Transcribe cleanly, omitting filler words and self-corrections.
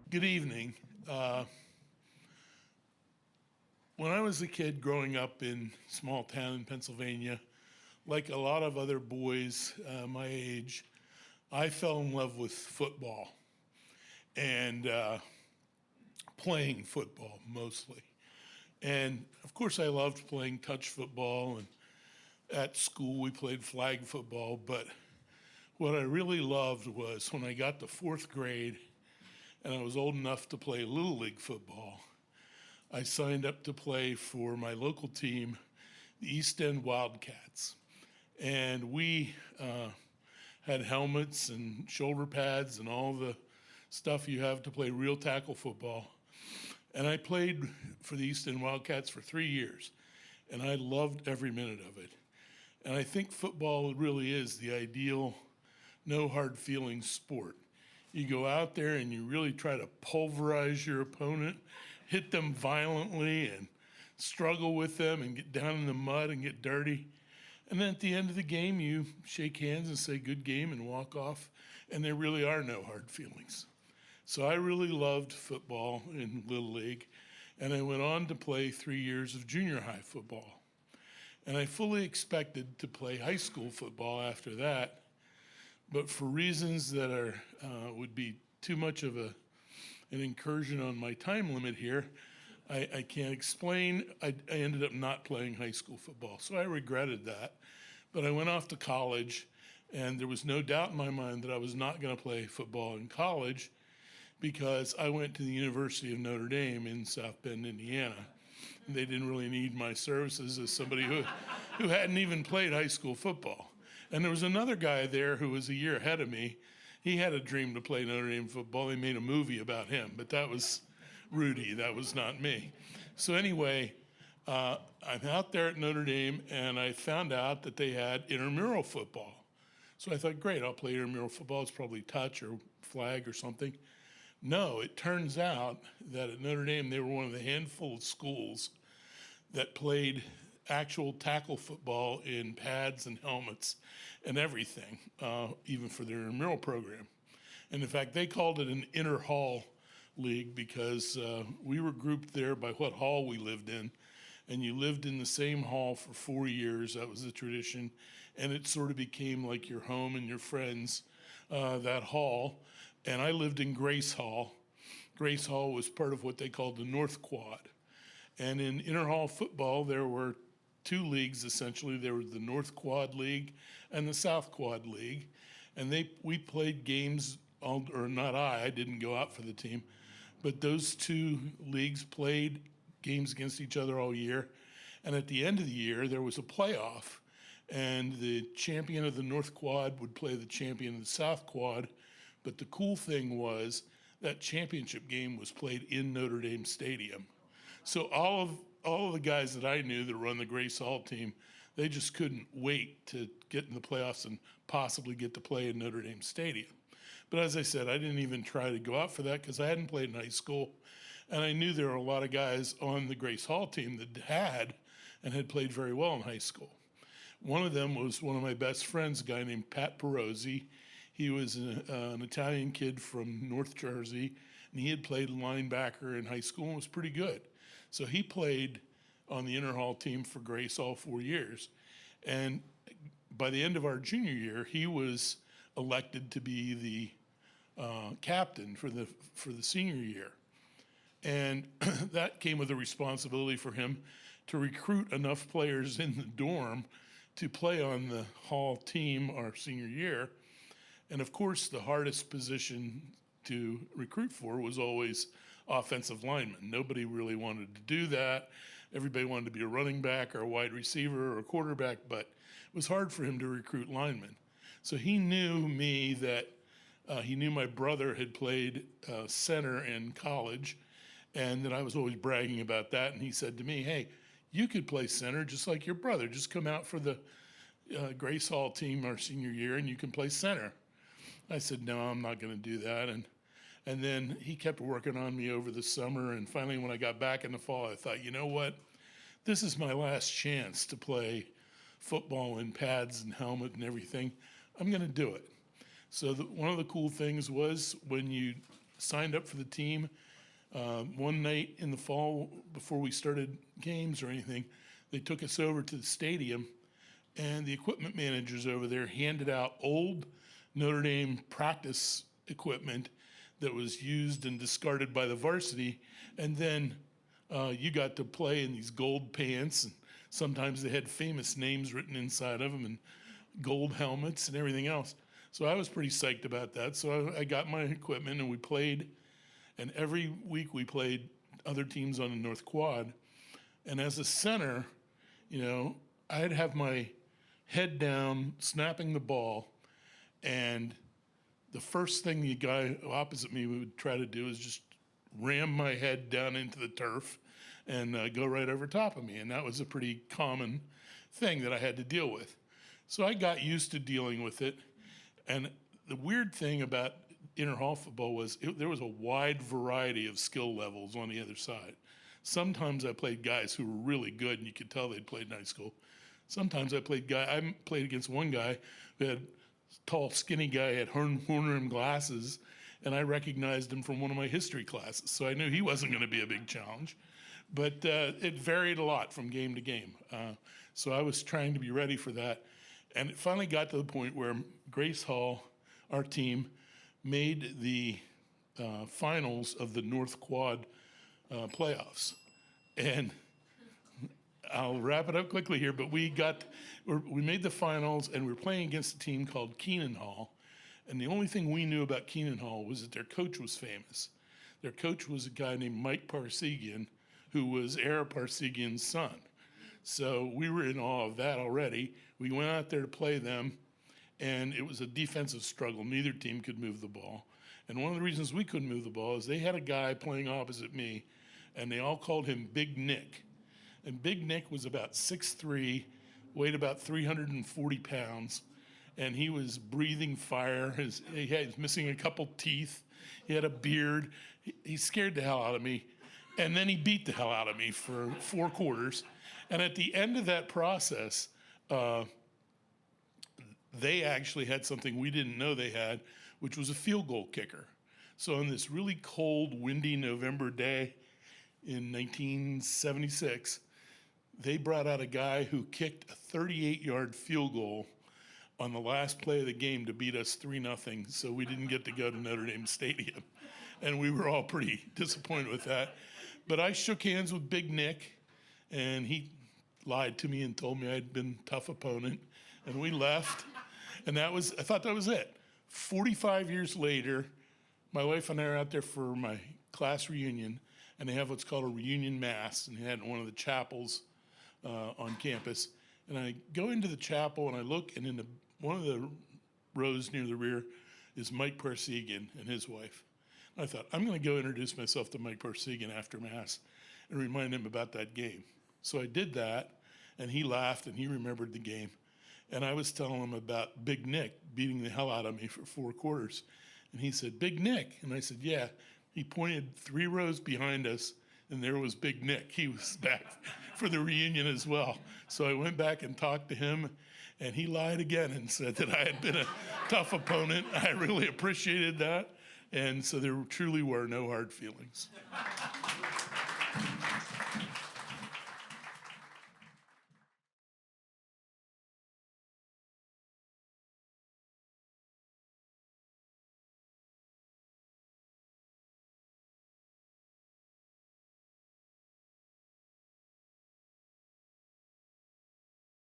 Good evening. When I was a kid growing up in small town in Pennsylvania, like a lot of other boys my age, I fell in love with football and playing football mostly. And of course, I loved playing touch football, and at school we played flag football. But what I really loved was when I got to fourth grade and I was old enough to play Little League football. I signed up to play for my local team, the East End Wildcats. And we had helmets and shoulder pads and all the stuff you have to play real tackle football. And I played for the East End Wildcats for 3 years, and I loved every minute of it. And I think football really is the ideal, no hard feelings sport. You go out there and you really try to pulverize your opponent, hit them violently and struggle with them and get down in the mud and get dirty. And then at the end of the game, you shake hands and say good game and walk off, and there really are no hard feelings. So I really loved football in Little League, and I went on to play 3 years of junior high football. And I fully expected to play high school football after that, but for reasons that would be too much of an incursion on my time limit here, I can't explain. I ended up not playing high school football, so I regretted that. But I went off to college, and there was no doubt in my mind that I was not going to play football in college because I went to the University of Notre Dame in South Bend, Indiana. And they didn't really need my services as somebody who hadn't even played high school football. And there was another guy there who was a year ahead of me. He had a dream to play Notre Dame football. They made a movie about him, but that was Rudy. That was not me. So anyway, I'm out there at Notre Dame, and I found out that they had intramural football. So I thought, great, I'll play intramural football. It's probably touch or flag or something. No, it turns out that at Notre Dame, they were one of the handful of schools that played actual tackle football in pads and helmets and everything, even for their intramural program. And in fact, they called it an inter-hall league because we were grouped there by what hall we lived in. And you lived in the same hall for 4 years. That was the tradition. And it sort of became like your home and your friends, that hall. And I lived in Grace Hall. Grace Hall was part of what they called the North Quad. And in inter-hall football, there were two leagues, essentially. There was the North Quad League and the South Quad League. And we played games, or not I didn't go out for the team, but those two leagues played games against each other all year. And at the end of the year, there was a playoff. And the champion of the North Quad would play the champion of the South Quad. But the cool thing was that championship game was played in Notre Dame Stadium. So all of the guys that I knew that run the Grace Hall team, they just couldn't wait to get in the playoffs and possibly get to play in Notre Dame Stadium. But as I said, I didn't even try to go out for that because I hadn't played in high school. And I knew there were a lot of guys on the Grace Hall team that had played very well in high school. One of them was one of my best friends, a guy named Pat Perozzi. He was an Italian kid from North Jersey, and he had played linebacker in high school and was pretty good. So he played on the inter-hall team for Grace all 4 years. And by the end of our junior year, he was elected to be the captain for the senior year. And that came with a responsibility for him to recruit enough players in the dorm to play on the hall team our senior year. And of course, the hardest position to recruit for was always offensive lineman. Nobody really wanted to do that. Everybody wanted to be a running back or a wide receiver or a quarterback, but it was hard for him to recruit linemen. So he knew me that he knew my brother had played center in college, and that I was always bragging about that. And he said to me, hey, you could play center just like your brother. Just come out for the Grace Hall team our senior year, and you can play center. I said, no, I'm not going to do that. And then he kept working on me over the summer. And finally, when I got back in the fall, I thought, you know what? This is my last chance to play football in pads and helmet and everything. I'm going to do it. So one of the cool things was when you signed up for the team. One night in the fall, before we started games or anything, they took us over to the stadium, and the equipment managers over there handed out old Notre Dame practice equipment that was used and discarded by the varsity, and then you got to play in these gold pants, and sometimes they had famous names written inside of them, and gold helmets and everything else. So I was pretty psyched about that. So I got my equipment and we played, and every week we played other teams on the North Quad. And as a center, I'd have my head down, snapping the ball, and the first thing the guy opposite me would try to do is just ram my head down into the turf and go right over top of me. And that was a pretty common thing that I had to deal with. So I got used to dealing with it. And the weird thing about inter-hall football was there was a wide variety of skill levels on the other side. Sometimes I played guys who were really good, and you could tell they'd played in high school. Sometimes I played against one guy who had tall, skinny guy, had horn-rimmed glasses, and I recognized him from one of my history classes. So I knew he wasn't going to be a big challenge. But it varied a lot from game to game. So I was trying to be ready for that. And it finally got to the point where Grace Hall, our team, made the finals of the North Quad playoffs. And I'll wrap it up quickly here, but we made the finals, and we were playing against a team called Keenan Hall. And the only thing we knew about Keenan Hall was that their coach was famous. Their coach was a guy named Mike Parsegian, who was Ara Parsegian's son. So we were in awe of that already. We went out there to play them, and it was a defensive struggle. Neither team could move the ball. And one of the reasons we couldn't move the ball is they had a guy playing opposite me, and they all called him Big Nick. And Big Nick was about 6'3", weighed about 340 pounds, and he was breathing fire. He was missing a couple teeth. He had a beard. He scared the hell out of me. And then he beat the hell out of me for 4 quarters. And at the end of that process, they actually had something we didn't know they had, which was a field goal kicker. So on this really cold, windy November day in 1976, they brought out a guy who kicked a 38-yard field goal on the last play of the game to beat us 3-0, so we didn't get to go to Notre Dame Stadium. And we were all pretty disappointed with that. But I shook hands with Big Nick, and he lied to me and told me I'd been a tough opponent, and we left. And I thought that was it. 45 years later, my wife and I are out there for my class reunion, and they have what's called a reunion mass, and they had one of the chapels on campus. And I go into the chapel, and I look, and in one of the rows near the rear is Mike Parsegian and his wife. And I thought, I'm going to go introduce myself to Mike Parsegian after mass and remind him about that game. So I did that, and he laughed, and he remembered the game. And I was telling him about Big Nick beating the hell out of me for 4 quarters. And he said, Big Nick? And I said, yeah. He pointed 3 rows behind us, and there was Big Nick. He was back for the reunion as well. So I went back and talked to him, and he lied again and said that I had been a tough opponent. I really appreciated that. And so there truly were no hard feelings.